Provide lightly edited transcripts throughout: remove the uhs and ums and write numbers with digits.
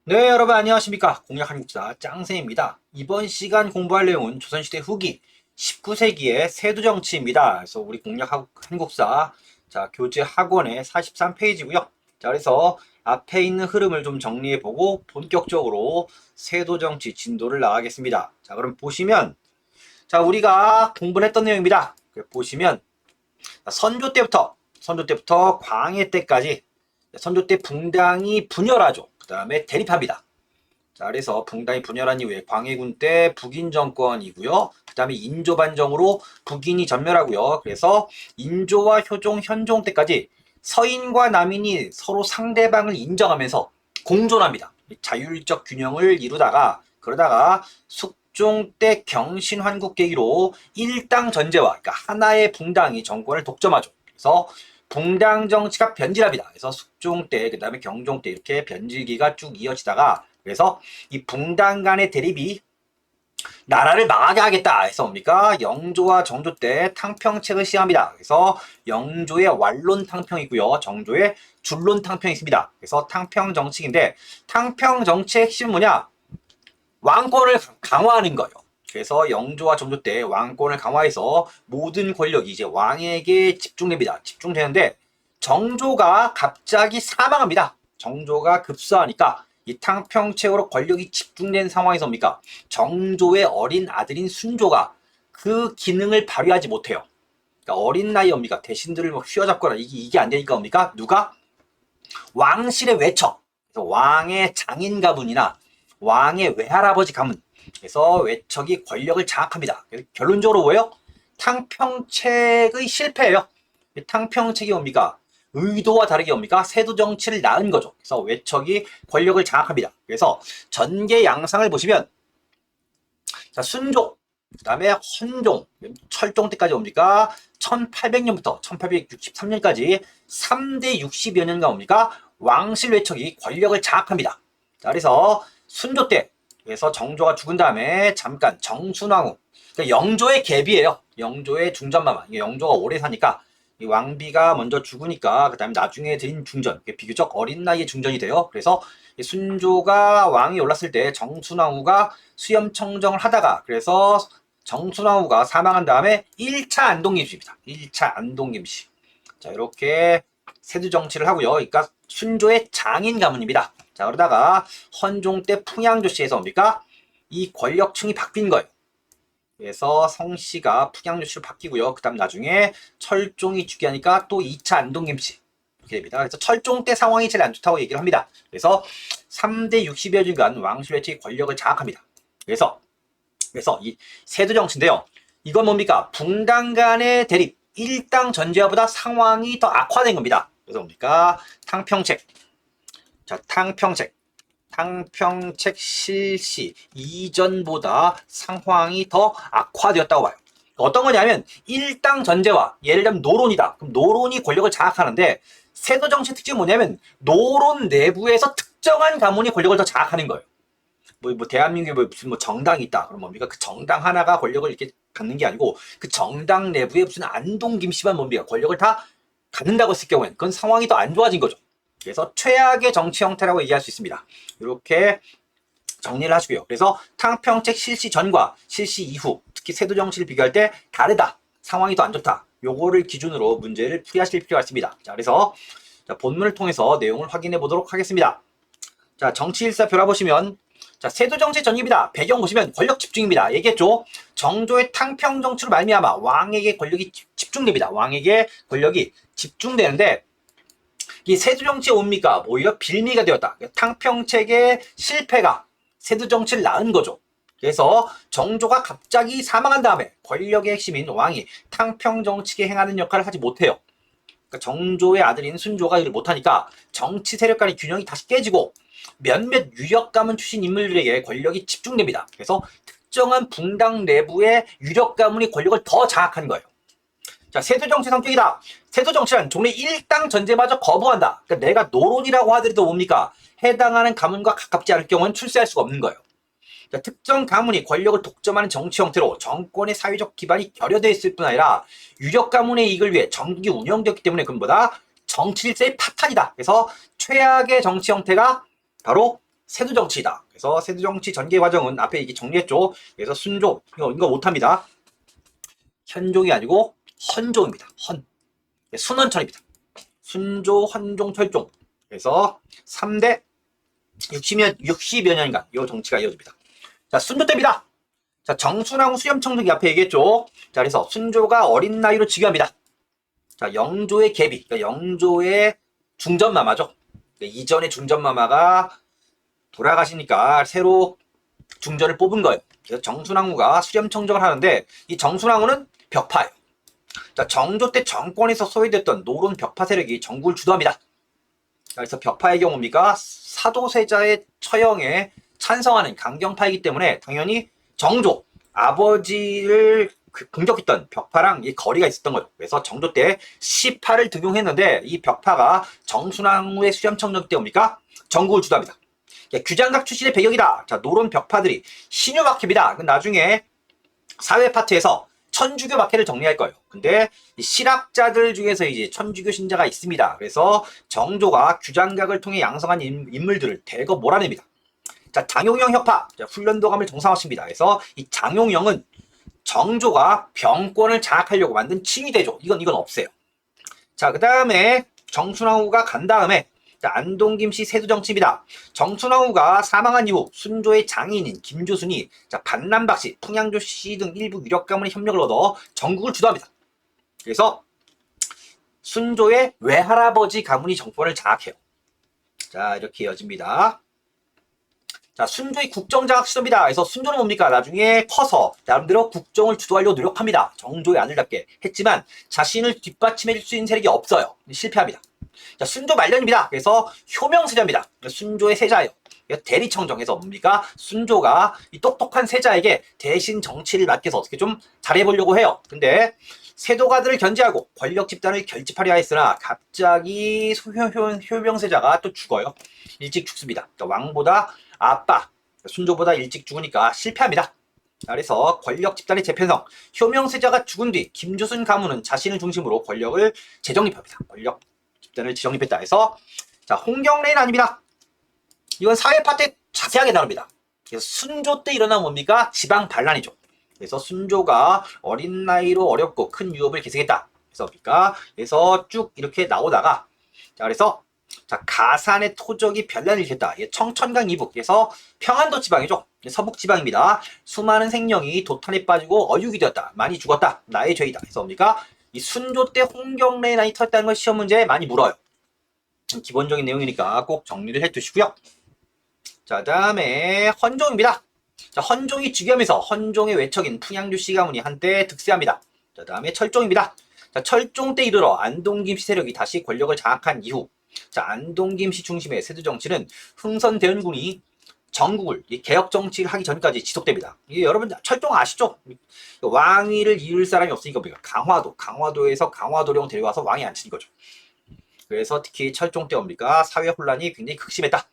네, 여러분 안녕하십니까. 공약 한국사 짱쌤입니다. 이번 시간 공부할 내용은 조선시대 후기 19세기의 세두정치입니다. 그래서 우리 공약 한국사 교재 학원의 43페이지고요. 자, 그래서 앞에 있는 흐름을 좀 정리해보고 본격적으로 세도정치 진도를 나가겠습니다. 자, 그럼 보시면 우리가 공부를 했던 내용입니다. 보시면 선조 때부터 광해 때까지 선조 때 붕당이 분열하죠. 그 다음에 대립합니다. 자, 그래서 붕당이 분열한 이후에 광해군 때 북인 정권이고요. 그 다음에 인조 반정으로 북인이 전멸하고요. 그래서 인조와 효종, 현종 때까지 서인과 남인이 서로 상대방을 인정하면서 공존합니다. 자율적 균형을 이루다가 그러다가 숙종 때 경신환국 계기로 일당 전제와 그러니까 하나의 붕당이 정권을 독점하죠. 그래서 붕당 정치가 변질합니다. 그래서 숙종 때, 그 다음에 경종 때 이렇게 변질기가 쭉 이어지다가 그래서 이 붕당 간의 대립이 나라를 망하게 하겠다 해서 뭡니까? 영조와 정조 때 탕평책을 시행합니다. 그래서 영조의 완론 탕평이고요. 정조의 줄론 탕평이 있습니다. 그래서 탕평 정책인데 탕평 정책의 핵심은 뭐냐? 왕권을 강화하는 거예요. 그래서 영조와 정조 때 왕권을 강화해서 모든 권력이 이제 왕에게 집중됩니다. 집중되는데 정조가 갑자기 사망합니다. 정조가 급사하니까 이 탕평책으로 권력이 집중된 상황에서 뭡니까? 정조의 어린 아들인 순조가 그 기능을 발휘하지 못해요. 그러니까 어린 나이에 뭡니까? 대신들을 뭐 휘어잡거나 이게 안 되니까 뭡니까? 누가? 왕실의 외척. 그래서 왕의 장인 가문이나 왕의 외할아버지 가문. 그래서 외척이 권력을 장악합니다. 결론적으로 뭐예요? 탕평책의 실패예요. 탕평책이 뭡니까? 의도와 다르게 뭡니까? 세도 정치를 낳은 거죠. 그래서 외척이 권력을 장악합니다. 그래서 전개 양상을 보시면 순종, 그 다음에 헌종, 철종 때까지 뭡니까? 1800년부터 1863년까지 3대 60여 년간 뭡니까? 왕실 외척이 권력을 장악합니다. 자, 그래서 순조 때, 그래서 정조가 죽은 다음에 잠깐 정순왕후, 그러니까 영조의 계비예요. 영조의 중전마마. 영조가 오래 사니까 이 왕비가 먼저 죽으니까 그 다음에 나중에 드린 중전, 비교적 어린 나이에 중전이 돼요. 그래서 순조가 왕이 올랐을 때 정순왕후가 수염청정을 하다가 그래서 정순왕후가 사망한 다음에 1차 안동김씨입니다. 1차 안동김씨. 자, 이렇게 세두 정치를 하고요. 그러니까 순조의 장인 가문입니다. 자, 그러다가 헌종 때 풍양조씨에서 뭡니까? 이 권력층이 바뀐 거예요. 그래서 성씨가 풍양조씨로 바뀌고요. 그 다음 나중에 철종이 죽게 하니까 또 2차 안동김씨 이렇게 됩니다. 그래서 철종 때 상황이 제일 안 좋다고 얘기를 합니다. 그래서 3대 60여 년간 왕실 외척이 권력을 장악합니다. 그래서 이 세도 정치인데요. 이건 뭡니까? 붕당 간의 대립, 일당 전제와보다 상황이 더 악화된 겁니다. 그래서 뭡니까? 탕평책. 자, 탕평책 실시 이전보다 상황이 더 악화되었다고 봐요. 어떤 거냐면 일당 전제와 예를 들면 노론이다. 그럼 노론이 권력을 장악하는데 세도 정치 특징이 뭐냐면 노론 내부에서 특정한 가문이 권력을 더 장악하는 거예요. 대한민국에 무슨 정당이 있다. 그럼 뭡니까? 그 정당 하나가 권력을 이렇게 갖는 게 아니고 그 정당 내부에 무슨 안동 김씨만 뭡니까? 권력을 다 갖는다고 했을 경우에는 그건 상황이 더 안 좋아진 거죠. 그래서 최악의 정치 형태라고 얘기할 수 있습니다. 이렇게 정리를 하시고요. 그래서 탕평책 실시 전과 실시 이후 특히 세도 정치를 비교할 때 다르다. 상황이 더 안 좋다. 요거를 기준으로 문제를 풀이하실 필요가 있습니다. 자, 그래서 본문을 통해서 내용을 확인해 보도록 하겠습니다. 자, 정치일사 벼라 보시면 세도 정치 전입니다. 배경 보시면 권력 집중입니다. 얘기했죠. 정조의 탕평 정치로 말미암아 왕에게 권력이 집중됩니다. 왕에게 권력이 집중되는데 이 세도 정치에 옵니까? 오히려 빌미가 되었다. 탕평책의 실패가 세도 정치를 낳은 거죠. 그래서 정조가 갑자기 사망한 다음에 권력의 핵심인 왕이 탕평 정치에 행하는 역할을 하지 못해요. 그러니까 정조의 아들인 순조가 이를 못하니까 정치 세력 간의 균형이 다시 깨지고 몇몇 유력 가문 출신 인물들에게 권력이 집중됩니다. 그래서 특정한 붕당 내부의 유력 가문이 권력을 더 장악하는 거예요. 자, 세도 정치 성격이다. 세도 정치란 종래 일당 전제마저 거부한다. 그러니까 내가 노론이라고 하더라도 뭡니까? 해당하는 가문과 가깝지 않을 경우는 출세할 수가 없는 거예요. 자, 특정 가문이 권력을 독점하는 정치 형태로 정권의 사회적 기반이 결여되어 있을 뿐 아니라 유력 가문의 이익을 위해 정국이 운영되었기 때문에 그보다 정치 질서의 파탄이다. 그래서 최악의 정치 형태가 바로 세두정치이다. 그래서 세두정치 전개 과정은 앞에 이게 정리했죠. 그래서 순조, 이거 못합니다. 현종이 아니고 헌종입니다. 순헌철입니다. 순조, 헌종, 철종. 그래서 3대 60여 년간 이 정치가 이어집니다. 자, 순조 때입니다. 자, 정순왕후 수렴청정기 앞에 얘기했죠. 자, 그래서 순조가 어린 나이로 즉위합니다. 자, 영조의 계비, 그러니까 영조의 중전마마죠. 그러니까 이전의 중전마마가 돌아가시니까 새로 중전을 뽑은 거예요. 그래서 정순왕후가 수렴청정을 하는데 이 정순왕후는 벽파예요. 자, 정조 때 정권에서 소외됐던 노론 벽파 세력이 정국을 주도합니다. 그래서 벽파의 경우입니까? 사도세자의 처형에 찬성하는 강경파이기 때문에 당연히 정조, 아버지를 공격했던 벽파랑 이 거리가 있었던 거죠. 그래서 정조 때 시파를 등용했는데 이 벽파가 정순왕후의 수렴청정 때입니까? 정국을 주도합니다. 규장각 출신의 배경이다. 자, 노론 벽파들이 신유박해입니다. 나중에 사회 파트에서 천주교 박해를 정리할 거예요. 근데 실학자들 중에서 이제 천주교 신자가 있습니다. 그래서 정조가 규장각을 통해 양성한 인물들을 대거 몰아냅니다. 자, 장용영 혁파, 훈련도감을 정상화시킵니다. 그래서 이 장용영은 정조가 병권을 장악하려고 만든 칭의대죠. 이건 없애요. 자, 그 다음에 정순왕후가 간 다음에 안동김씨 세두정치입니다. 정순왕후가 사망한 이후 순조의 장인인 김조순이 반남박씨, 풍양조씨 등 일부 유력 가문의 협력을 얻어 전국을 주도합니다. 그래서 순조의 외할아버지 가문이 정권을 장악해요. 자, 이렇게 이어집니다. 자, 순조의 국정장악 시도입니다. 그래서 순조는 뭡니까? 나중에 커서 나름대로 국정을 주도하려고 노력합니다. 정조의 아들답게 했지만 자신을 뒷받침해줄 수 있는 세력이 없어요. 실패합니다. 자, 순조 말년입니다. 그래서 효명세자입니다. 순조의 세자예요. 대리청정해서 뭡니까? 순조가 이 똑똑한 세자에게 대신 정치를 맡겨서 어떻게 좀 잘해보려고 해요. 근데 세도가들을 견제하고 권력 집단을 결집하려 했으나 갑자기 효명세자가 또 죽어요. 일찍 죽습니다. 왕보다 아빠, 순조보다 일찍 죽으니까 실패합니다. 그래서 권력 집단의 재편성, 효명세자가 죽은 뒤 김조순 가문은 자신을 중심으로 권력을 재정립합니다. 권력 집단을 재정립했다 해서 자, 홍경래는 아닙니다. 이건 사회 파트에 자세하게 다룹니다. 그래서 순조 때 일어난 뭡니까? 지방 반란이죠. 그래서 순조가 어린 나이로 어렵고 큰 유업을 계승했다. 그래서 쭉 이렇게 나오다가 자, 그래서 자, 가산의 토적이 변란을 일으켰다. 청천강 이북에서 평안도 지방이죠. 서북 지방입니다. 수많은 생명이 도탄에 빠지고 어육이 되었다. 많이 죽었다. 나의 죄이다. 그래서 뭡니까? 이 순조 때 홍경래의 난이 터졌다는 걸 시험 문제에 많이 물어요. 기본적인 내용이니까 꼭 정리를 해두시고요. 자, 다음에 헌종입니다. 자, 헌종이 즉위하면서 헌종의 외척인 풍양주씨 가문이 한때 득세합니다. 자, 다음에 철종입니다. 자, 철종 때 이르러 안동김씨 세력이 다시 권력을 장악한 이후 자, 안동김씨 중심의 세두정치는 흥선대원군이 전국을 개혁 정치를 하기 전까지 지속됩니다. 이게 여러분 철종 아시죠? 왕위를 이을 사람이 없으니까 강화도에서 강화도령 데려와서 왕이 앉힌 거죠. 그래서 특히 철종 때 뭡니까? 사회 혼란이 굉장히 극심했다.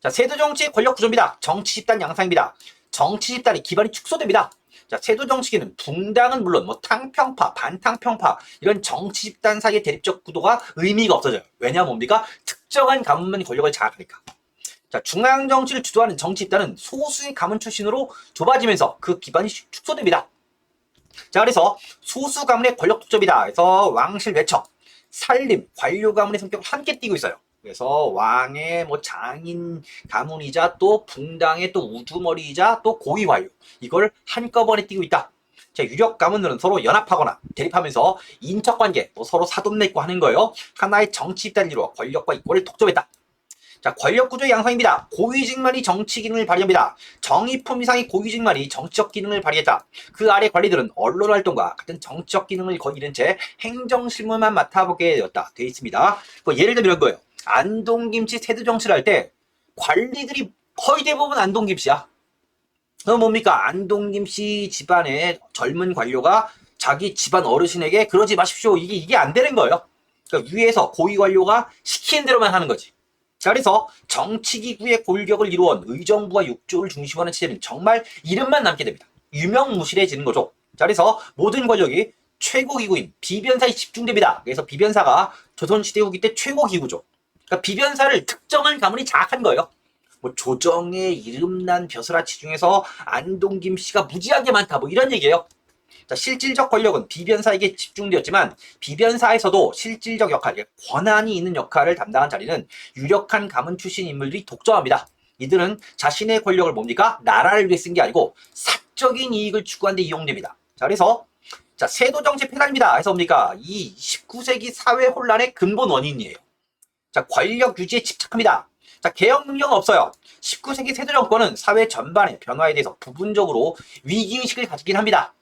자, 세두정치의 권력 구조입니다. 정치 집단 양상입니다. 정치 집단의 기반이 축소됩니다. 자, 세두정치기는 붕당은 물론 탕평파, 반탕평파 이런 정치 집단 사이의 대립적 구도가 의미가 없어져요. 왜냐하면 뭡니까? 특정한 가문만 권력을 장악하니까. 자, 중앙 정치를 주도하는 정치 집단은 소수의 가문 출신으로 좁아지면서 그 기반이 축소됩니다. 자, 그래서 소수 가문의 권력 독점이다. 그래서 왕실 외척, 살림, 관료 가문의 성격을 함께 띠고 있어요. 그래서 왕의 장인 가문이자 또 붕당의 또 우두머리이자 또 고위 관료 이걸 한꺼번에 띠고 있다. 자, 유력 가문들은 서로 연합하거나 대립하면서 인척관계 서로 사돈맺고 하는 거예요. 하나의 정치 집단을 이루어 권력과 이권을 독점했다. 자, 권력구조의 양상입니다. 고위직만이 정치 기능을 발휘합니다. 정의품 이상의 고위직만이 정치적 기능을 발휘했다. 그 아래 관리들은 언론활동과 같은 정치적 기능을 거의 잃은 채 행정실무만 맡아보게 되었다. 되어 있습니다. 예를 들면 이런 거예요. 안동김씨 세두정치를 할 때 관리들이 거의 대부분 안동김씨야. 뭡니까? 안동김씨 집안의 젊은 관료가 자기 집안 어르신에게 그러지 마십시오. 이게 안 되는 거예요. 그러니까 위에서 고위 관료가 시키는 대로만 하는 거지. 자, 그래서 정치기구의 골격을 이루어온 의정부와 육조를 중심으로 하는 체제는 정말 이름만 남게 됩니다. 유명무실해지는 거죠. 자, 그래서 모든 권력이 최고기구인 비변사에 집중됩니다. 그래서 비변사가 조선시대 후기 때 최고기구죠. 그러니까 비변사를 특정한 가문이 장악한 거예요. 뭐 조정의 이름난 벼슬아치 중에서 안동 김씨가 무지하게 많다. 뭐 이런 얘기예요. 자, 실질적 권력은 비변사에게 집중되었지만 비변사에서도 실질적 역할, 권한이 있는 역할을 담당한 자리는 유력한 가문 출신 인물들이 독점합니다. 이들은 자신의 권력을 뭡니까? 나라를 위해 쓴 게 아니고 사적인 이익을 추구하는 데 이용됩니다. 자, 그래서 자, 세도 정치 폐단입니다. 해서 뭡니까? 이 19세기 사회 혼란의 근본 원인이에요. 자, 권력 유지에 집착합니다. 자, 개혁 능력은 없어요. 19세기 세도 정권은 사회 전반의 변화에 대해서 부분적으로 위기의식을 가지긴 합니다.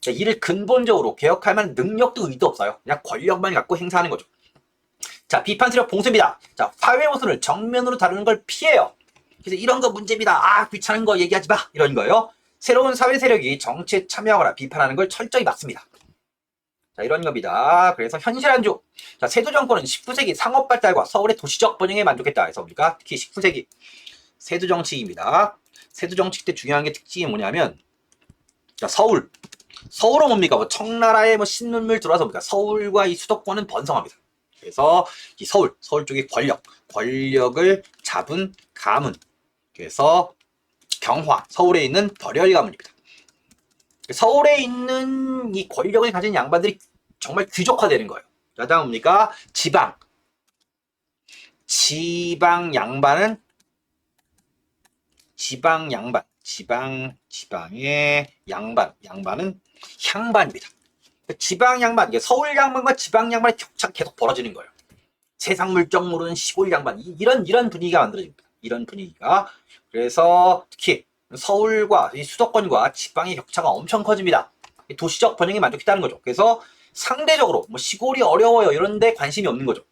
자, 이를 근본적으로 개혁할 만한 능력도 의도 없어요. 그냥 권력만 갖고 행사하는 거죠. 자, 비판세력 봉쇄입니다. 자, 사회 모순을 정면으로 다루는 걸 피해요. 그래서 이런 거 문제입니다. 아, 귀찮은 거 얘기하지 마. 이런 거예요. 새로운 사회 세력이 정치에 참여하거나 비판하는 걸 철저히 막습니다. 자, 이런 겁니다. 그래서 현실 안주. 자, 세도 정권은 19세기 상업 발달과 서울의 도시적 번영에 만족했다. 해서 뭡니까? 특히 19세기 세도 정치입니다. 세도 정치 때 중요한 게 특징이 뭐냐면, 자, 서울은 뭡니까? 뭐 청나라의 뭐 신문물 들어와서 뭡니까? 서울과 이 수도권은 번성합니다. 그래서 이 서울 쪽의 권력을 잡은 가문. 그래서 경화, 서울에 있는 덜열 가문입니다. 서울에 있는 이 권력을 가진 양반들이 정말 귀족화되는 거예요. 자, 다음 뭡니까? 지방 양반은 지방의 양반은 향반입니다. 지방 양반, 이게 서울 양반과 지방 양반의 격차가 계속 벌어지는 거예요. 세상 물정 모르는 시골 양반, 이런 분위기가 만들어집니다. 이런 분위기가. 그래서 특히 서울과 이 수도권과 지방의 격차가 엄청 커집니다. 도시적 번영에 만족했다는 거죠. 그래서 상대적으로 뭐 시골이 어려워요 이런 데 관심이 없는 거죠.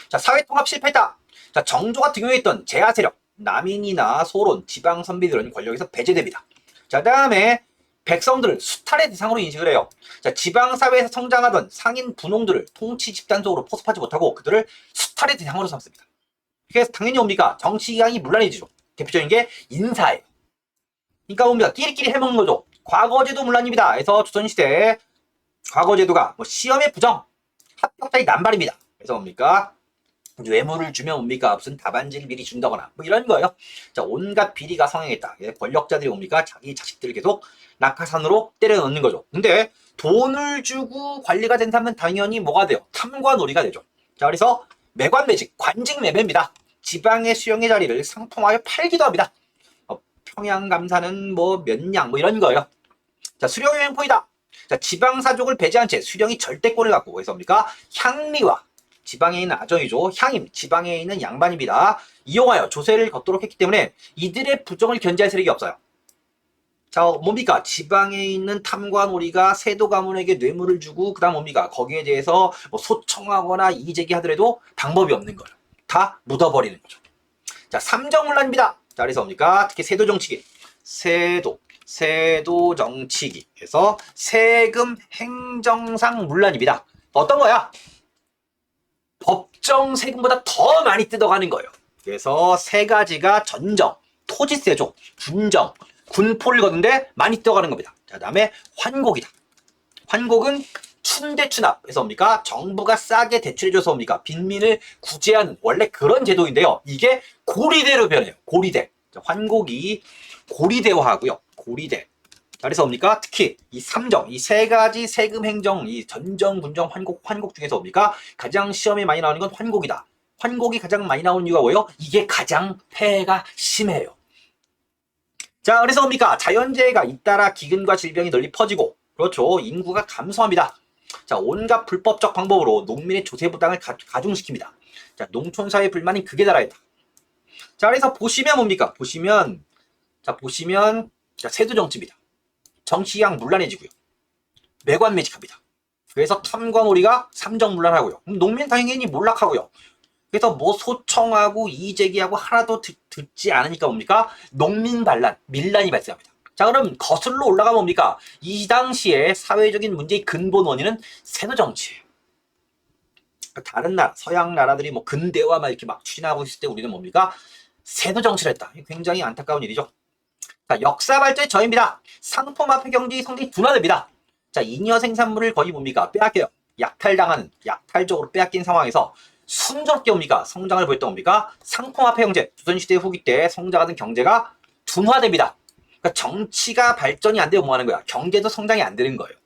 자, 사회통합 실패했다. 자, 정조가 등용했던 제하 세력, 남인이나 소론, 지방 선비들은 권력에서 배제됩니다. 자, 다음에 백성들을 수탈의 대상으로 인식을 해요. 자, 지방사회에서 성장하던 상인 분홍들을 통치 집단 속으로 포섭하지 못하고 그들을 수탈의 대상으로 삼습니다. 그래서 당연히 뭡니까? 정치 기강이 문란해지죠. 대표적인 게 인사예요. 그러니까 뭡니까? 끼리끼리 해먹는 거죠. 과거제도 문란입니다. 그래서 조선시대 과거제도가 뭐 시험의 부정, 합격자의 남발입니다. 그래서 뭡니까? 뇌물을 주면 뭡니까? 무슨 답안지를 미리 준다거나 뭐 이런 거예요. 자, 온갖 비리가 성행했다. 권력자들이 뭡니까? 자기 자식들을 계속 낙하산으로 때려 넣는 거죠. 근데 돈을 주고 관리가 된 사람은 당연히 뭐가 돼요? 탐관오리가 되죠. 자, 그래서 매관매직, 관직매매입니다. 지방의 수령의 자리를 상품화해 팔기도 합니다. 평양감사는 뭐 몇냥 뭐 이런 거예요. 자, 수령의 횡포이다. 자, 지방사족을 배제한 채 수령이 절대권을 갖고 그래서 뭡니까? 향리와 지방에 있는 아정이죠. 향임, 지방에 있는 양반입니다. 이용하여 조세를 걷도록 했기 때문에 이들의 부정을 견제할 세력이 없어요. 자, 뭡니까? 지방에 있는 탐관오리가 세도 가문에게 뇌물을 주고 그다음 뭡니까? 거기에 대해서 뭐 소청하거나 이의제기하더라도 방법이 없는 거예요. 다 묻어버리는 거죠. 자, 삼정문란입니다. 자, 그래서 뭡니까? 특히 세도 정치기. 세도 정치기에서 세금 행정상 문란입니다. 어떤 거야? 법정 세금보다 더 많이 뜯어가는 거예요. 그래서 세 가지가 전정, 토지세죠, 군정, 군포를 걷는데 많이 뜯어가는 겁니다. 자, 다음에 환곡이다. 환곡은 춘대추납. 그래서 뭡니까? 정부가 싸게 대출해줘서 뭡니까? 빈민을 구제하는 원래 그런 제도인데요. 이게 고리대로 변해요. 고리대. 자, 환곡이 고리대화하고요. 고리대. 자, 그래서 뭡니까? 특히 이 삼정, 이 세 가지 세금 행정, 이 전정, 군정, 환곡 중에서 뭡니까? 가장 시험에 많이 나오는 건 환곡이다. 환곡이 가장 많이 나오는 이유가 뭐예요? 이게 가장 폐해가 심해요. 자, 그래서 뭡니까? 자연재해가 잇따라 기근과 질병이 널리 퍼지고, 그렇죠. 인구가 감소합니다. 자, 온갖 불법적 방법으로 농민의 조세 부담을 가중시킵니다. 자, 농촌사회 불만이 극에 달하였다. 자, 그래서 보시면 뭡니까? 보시면 자, 세도 정치입니다. 정치양 문란해지고요. 매관매직합니다. 그래서 탐관오리가 삼정문란하고요. 농민 당연히 몰락하고요. 그래서 뭐 소청하고 이의제기하고 하나도 듣지 않으니까 뭡니까? 농민 반란, 밀란이 발생합니다. 자, 그럼 거슬러 올라가면 뭡니까? 이 당시에 사회적인 문제의 근본 원인은 세도 정치예요. 다른 나라, 서양 나라들이 뭐 근대화만 이렇게 막 추진하고 있을 때 우리는 뭡니까? 세도 정치를 했다. 굉장히 안타까운 일이죠. 자, 역사 발전의 저입니다. 상품 화폐 경제의 성장이 둔화됩니다. 자, 잉여 생산물을 거의 뭡니까? 빼앗겨요. 약탈적으로 빼앗긴 상황에서 순조롭게 옵니까? 성장을 보였던 옵니까? 상품화폐 경제, 조선시대 후기 때 성장하던 경제가 둔화됩니다. 그러니까 정치가 발전이 안 되면 뭐 하는 거야? 경제도 성장이 안 되는 거예요.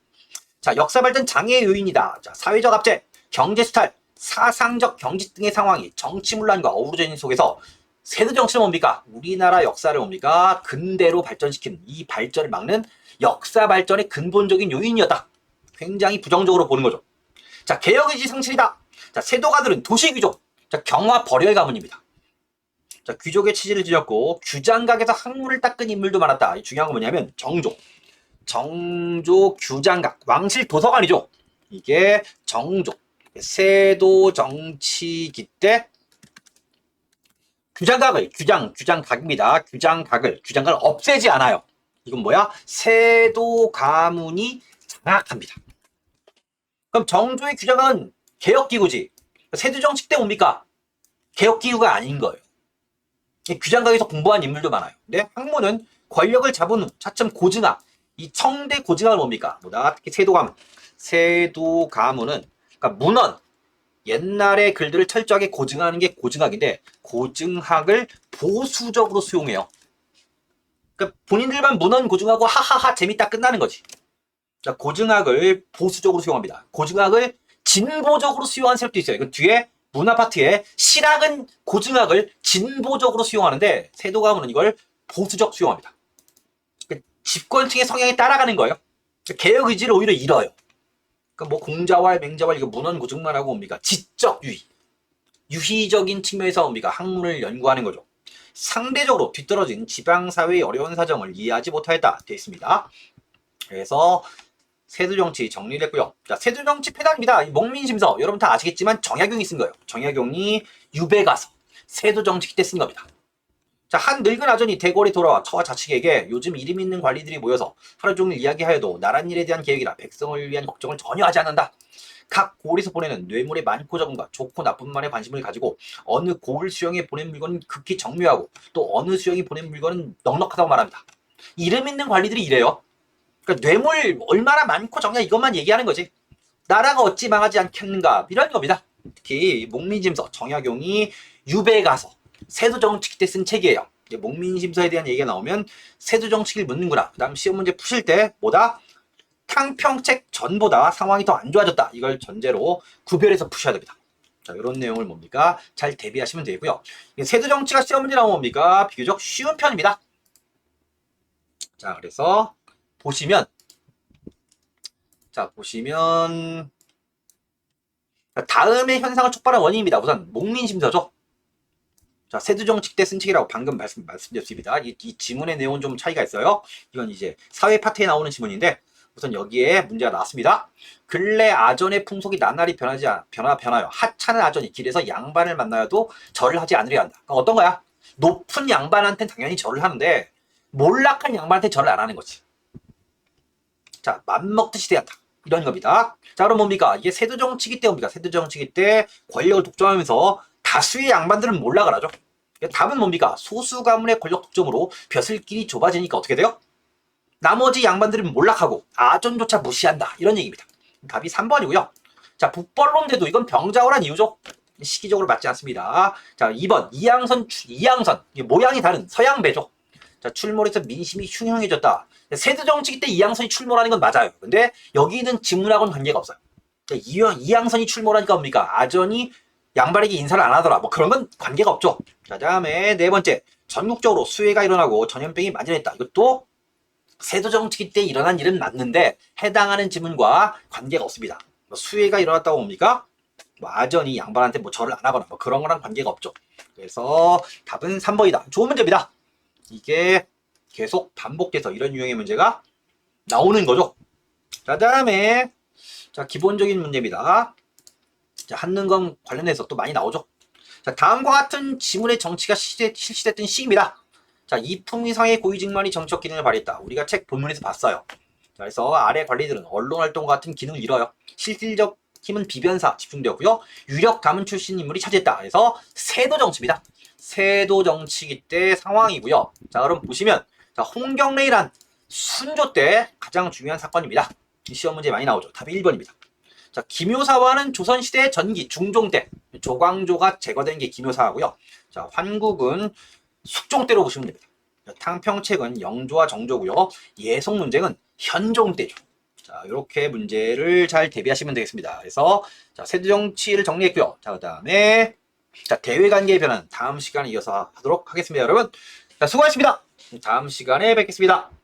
자, 역사 발전 장애의 요인이다. 자, 사회적 압제, 경제 수탈, 사상적 경직 등의 상황이 정치 문란과 어우러져 있는 속에서 세도 정치는 뭡니까? 우리나라 역사를 뭡니까? 근대로 발전시키는 이 발전을 막는 역사 발전의 근본적인 요인이었다. 굉장히 부정적으로 보는 거죠. 자, 개혁의지 상실이다. 자, 세도가들은 도시귀족, 자, 경화 벌열 가문입니다. 자, 귀족의 치질을 지렸고 규장각에서 학문을 닦은 인물도 많았다. 이 중요한 건 뭐냐면 정조 규장각, 왕실 도서관이죠. 이게 정조, 세도 정치기 때 규장각입니다. 규장각을 없애지 않아요. 이건 뭐야? 세도 가문이 장악합니다. 그럼 정조의 규장각은 개혁기구지. 세도정치 때 뭡니까? 개혁기구가 아닌 거예요. 규장각에서 공부한 인물도 많아요. 근데 학문은 권력을 잡은 후 차츰 고증학, 이 청대 고증학을 뭡니까? 뭐다? 특히 세도가문은 그러니까 문헌, 옛날의 글들을 철저하게 고증하는 게 고증학인데 고증학을 보수적으로 수용해요. 그러니까 본인들만 문헌 고증하고 하하하 재밌다 끝나는 거지. 자, 고증학을 보수적으로 수용합니다. 고증학을 진보적으로 수용하는 세력도 있어요. 이건 뒤에 문화 파트에 실학은 고증학을 진보적으로 수용하는데 세도가문은 이걸 보수적 수용합니다. 그러니까 집권층의 성향에 따라가는 거예요. 그러니까 개혁 의지를 오히려 잃어요. 그러니까 뭐 공자왈, 맹자왈 이거 문헌 고증만 하고 옵니까? 지적 유희, 유희적인 측면에서 옵니까? 학문을 연구하는 거죠. 상대적으로 뒤떨어진 지방사회의 어려운 사정을 이해하지 못하였다 되어 있습니다. 그래서 세도정치 정리됐고요. 자, 세도정치 폐단입니다. 목민심서 여러분 다 아시겠지만 정약용이 쓴 거예요. 정약용이 유배가서 세도정치 때 쓴 겁니다. 자, 한 늙은 아전이 대궐에 돌아와 처와 자식에게 요즘 이름 있는 관리들이 모여서 하루 종일 이야기하여도 나랏일에 대한 계획이나 백성을 위한 걱정을 전혀 하지 않는다. 각 고을에서 보내는 뇌물의 많고 적음과 좋고 나쁨만에 관심을 가지고 어느 고을 수령이 보낸 물건은 극히 정묘하고 또 어느 수령이 보낸 물건은 넉넉하다고 말합니다. 이름 있는 관리들이 이래요. 그러니까 뇌물 얼마나 많고 적냐 이것만 얘기하는 거지. 나라가 어찌 망하지 않겠는가 이런 겁니다. 특히 목민심서 정약용이 유배가서 세도정치기 때 쓴 책이에요. 목민심서에 대한 얘기가 나오면 세도정치기를 묻는구나. 그 다음 시험 문제 푸실 때 뭐다? 탕평책 전보다 상황이 더 안 좋아졌다. 이걸 전제로 구별해서 푸셔야 됩니다. 자, 이런 내용을 뭡니까? 잘 대비하시면 되고요. 세도정치가 시험 문제 나오면 뭡니까? 비교적 쉬운 편입니다. 자, 그래서 보시면 다음의 현상을 촉발한 원인입니다. 우선 목민심서죠. 자, 세도정치 때 쓴 책이라고 방금 말씀드렸습니다. 이 지문의 내용은 좀 차이가 있어요. 이건 이제 사회 파트에 나오는 지문인데 우선 여기에 문제가 나왔습니다. 근래 아전의 풍속이 나날이 변하여 하찮은 아전이 길에서 양반을 만나여도 절을 하지 않으려 한다. 그럼 어떤 거야? 높은 양반한테는 당연히 절을 하는데 몰락한 양반한테 절을 안 하는 거지. 자, 맘먹듯이 대한다. 이런 겁니다. 자, 그럼 뭡니까? 이게 세도정치기 때 뭡니까? 세도정치기 때 권력을 독점하면서 다수의 양반들은 몰락을 하죠. 답은 뭡니까? 소수 가문의 권력 독점으로 벼슬길이 좁아지니까 어떻게 돼요? 나머지 양반들은 몰락하고 아전조차 무시한다. 이런 얘기입니다. 답이 3번이고요. 자, 북벌론대도 이건 병자호란 이유죠. 시기적으로 맞지 않습니다. 자, 2번 이양선 모양이 다른 서양배죠. 자, 출몰해서 민심이 흉흉해졌다. 세도정치기 때 이양선이 출몰하는 건 맞아요. 근데 여기는 지문하고는 관계가 없어요. 이양선이 출몰하니까 뭡니까? 아전이 양반에게 인사를 안 하더라. 뭐 그런 건 관계가 없죠. 자, 다음에 네 번째. 전국적으로 수해가 일어나고 전염병이 만연했다. 이것도 세도정치기 때 일어난 일은 맞는데 해당하는 지문과 관계가 없습니다. 뭐 수해가 일어났다고 봅니까? 뭐 아전이 양반한테 뭐 절을 안 하거나 뭐 그런 거랑 관계가 없죠. 그래서 답은 3번이다. 좋은 문제입니다. 이게 계속 반복돼서 이런 유형의 문제가 나오는 거죠. 자, 다음에 자, 기본적인 문제입니다. 자, 한능검 관련해서 또 많이 나오죠. 자, 다음과 같은 지문의 정치가 실시됐던 시기입니다. 자, 이품 이상의 고위직만이 정치적 기능을 발휘했다. 우리가 책 본문에서 봤어요. 자, 그래서 아래 관리들은 언론활동과 같은 기능을 잃어요. 실질적 힘은 비변사 집중되었고요. 유력 가문 출신 인물이 차지했다. 그래서 세도정치입니다. 세도정치기 때 상황이고요. 자, 그럼 보시면 자, 홍경래이란 순조 때 가장 중요한 사건입니다. 시험 문제 많이 나오죠. 답이 1번입니다. 자, 김효사와는 조선시대 전기 중종 때 조광조가 제거된 게 기묘사하고요. 자, 환국은 숙종 때로 보시면 됩니다. 탕평책은 영조와 정조고요. 예송 문제는 현종 때죠. 자, 이렇게 문제를 잘 대비하시면 되겠습니다. 그래서 자, 세조정치를 정리했고요. 자, 그다음에 자, 대외관계의 변화는 다음 시간에 이어서 하도록 하겠습니다, 여러분. 자, 수고하셨습니다. 다음 시간에 뵙겠습니다.